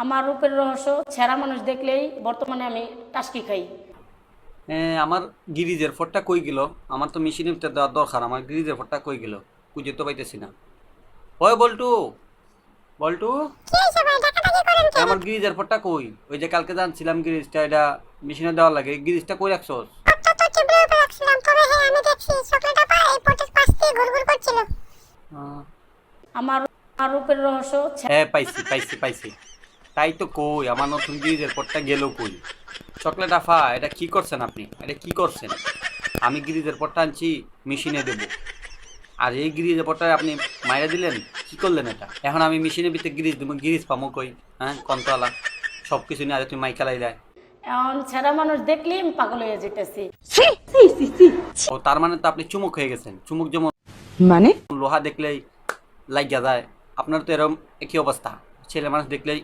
আমার রূপের রহস্য ছেঁড়া মানুষ দেখলেই বর্তমানে আমি টাসকি খাই। আমার গিরিজের ফোরটা কই গেল? আমার তো মেশিনে দেওয়ার দরকার, আমার গিরিজের ফোরটা কই গেল? খুঁজে তো পাইতেছি না। ওই বল্টু, বল্টু, আমার গিরিজের ফোরটা কই? ওই যে কালকে জানছিলাম গিরিজটা এটা মেশিনে দেওয়ার লাগে, গিরিজটা কই রাখছস? আহ, আমার আমার রূপের রহস্য হ্যাঁ, পাইছি পাইছি পাইছি। তাই তো কই, আমার নতুন গিরিজের ফোরটা গেল কই? চকলেট আফা, এটা কি করছেন আপনি? এটা কি করছেন? আমি গিরিজের পরটা আনছি মেশিনে দেবো, আর এই গিরিজের পরটা আপনি মাইরা দিলেন। কি করলেন এটা? এখন আমি মেশিনের ভিতরে গিরিজ দেবো, গিরিজ পামো কই? হ্যাঁ, কন্তলা সব কিছু নিয়ে আজ তুমি মাইকালাই দেয়। এখন ছেঁড়া মানুষ দেখলেই আমি পাগল হয়ে যেতেছি। ও তার মানে তো আপনি চুমুক হয়ে গেছেন। চুমুক যেমন মানে লোহা দেখলেই লাগিয়া যায়, আপনার তো এরকম একই অবস্থা। ছেলে মানুষ দেখলেই